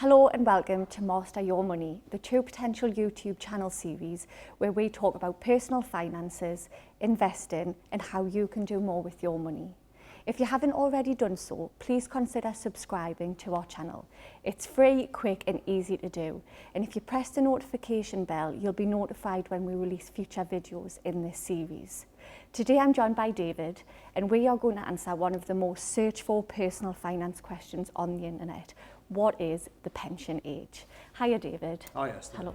Hello and welcome to Master Your Money, the True Potential YouTube channel series where we talk about personal finances, investing and how you can do more with your money. If you haven't already done so, please consider subscribing to our channel. It's free, quick and easy to do. And if you press the notification bell, you'll be notified when we release future videos in this series. Today I'm joined by David and we are going to answer one of the most searched for personal finance questions on the internet. What is the pension age? Hiya David. Hi Esther. Hello.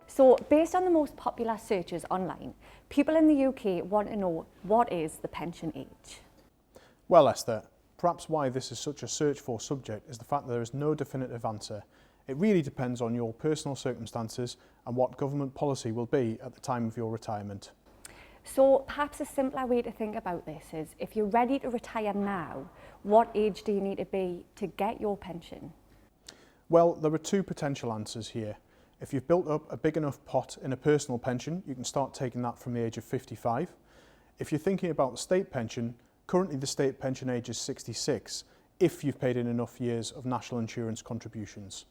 So based on the most popular searches online, people in the UK want to know what is the pension age? Well Esther, perhaps why this is such a search for subject is the fact that there is no definitive answer. It really depends on your personal circumstances and what government policy will be at the time of your retirement. So perhaps a simpler way to think about this is if you're ready to retire now, what age do you need to be to get your pension? Well, there are two potential answers here. If you've built up a big enough pot in a personal pension, you can start taking that from the age of 55. If you're thinking about the state pension, currently the state pension age is 66 if you've paid in enough years of national insurance contributions.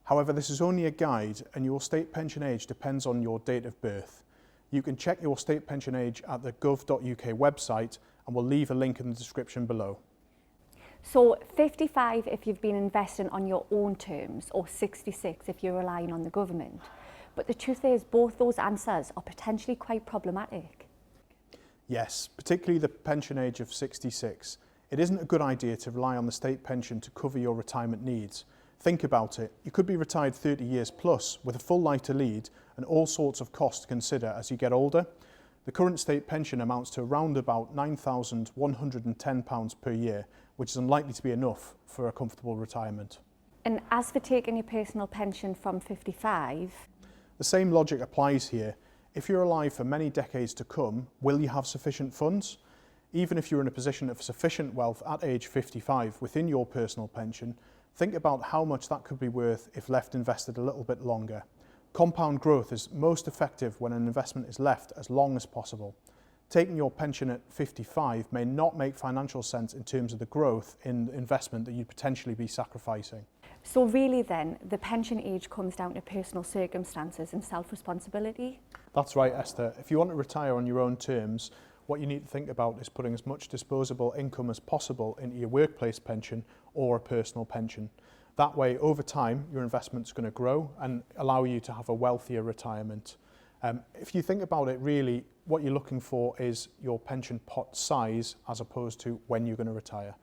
However, this is only a guide and your state pension age depends on your date of birth. You can check your state pension age at the gov.uk website and we'll leave a link in the description below. So 55 if you've been investing on your own terms or 66 if you're relying on the government. But the truth is both those answers are potentially quite problematic. Yes, particularly the pension age of 66. It isn't a good idea to rely on the state pension to cover your retirement needs. Think about it, you could be retired 30 years plus with a full life to lead and all sorts of costs to consider as you get older. The current state pension amounts to around about £9,110 per year, which is unlikely to be enough for a comfortable retirement. And as for taking your personal pension from 55? The same logic applies here. If you're alive for many decades to come, will you have sufficient funds? Even if you're in a position of sufficient wealth at age 55 within your personal pension, think about how much that could be worth if left invested a little bit longer. Compound growth is most effective when an investment is left as long as possible. Taking your pension at 55 may not make financial sense in terms of the growth in investment that you'd potentially be sacrificing. So really then, the pension age comes down to personal circumstances and self-responsibility? That's right, Esther. If you want to retire on your own terms, what you need to think about is putting as much disposable income as possible into your workplace pension or a personal pension. That way, over time, your investment's going to grow and allow you to have a wealthier retirement. If you think about it, really, what you're looking for is your pension pot size as opposed to when you're going to retire.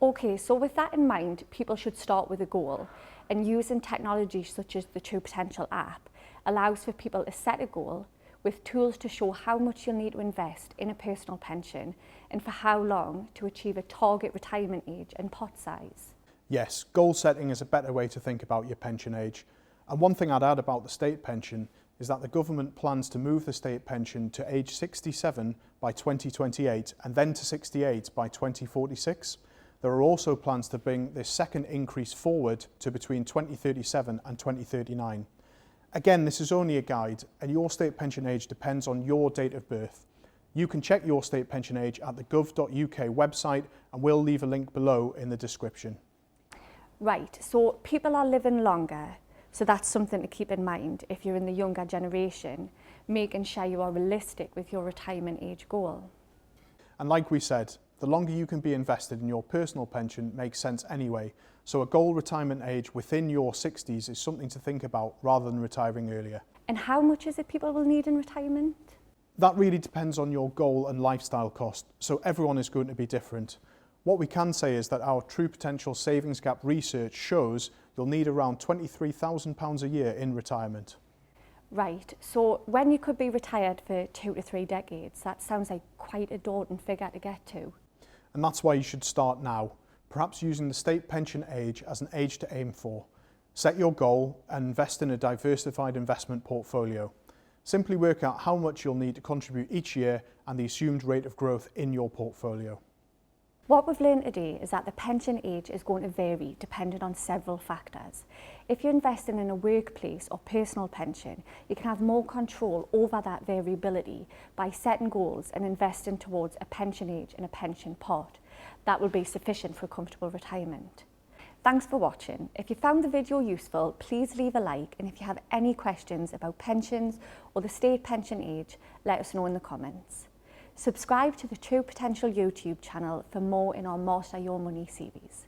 Okay, so with that in mind, people should start with a goal, and using technology such as the True Potential app allows for people to set a goal with tools to show how much you'll need to invest in a personal pension and for how long to achieve a target retirement age and pot size. Yes, goal setting is a better way to think about your pension age. And one thing I'd add about the state pension is that the government plans to move the state pension to age 67 by 2028 and then to 68 by 2046. There are also plans to bring this second increase forward to between 2037 and 2039. Again, this is only a guide and your state pension age depends on your date of birth. You can check your state pension age at the gov.uk website and we'll leave a link below in the description. Right, so people are living longer, so that's something to keep in mind if you're in the younger generation, making sure you are realistic with your retirement age goal. And like we said, the longer you can be invested in your personal pension makes sense anyway, so a goal retirement age within your 60s is something to think about rather than retiring earlier. And how much is it people will need in retirement? That really depends on your goal and lifestyle cost, so everyone is going to be different. What we can say is that our True Potential Savings Gap research shows you'll need around £23,000 a year in retirement. Right, so when you could be retired for 2 to 3 decades, that sounds like quite a daunting figure to get to. And that's why you should start now, perhaps using the state pension age as an age to aim for. Set your goal and invest in a diversified investment portfolio. Simply work out how much you'll need to contribute each year and the assumed rate of growth in your portfolio. What we've learned today is that the pension age is going to vary depending on several factors. If you're investing in a workplace or personal pension, you can have more control over that variability by setting goals and investing towards a pension age and a pension pot. That will be sufficient for a comfortable retirement. Thanks for watching. If you found the video useful, please leave a like, and if you have any questions about pensions or the state pension age, let us know in the comments. Subscribe to the True Potential YouTube channel for more in our Master Your Money series.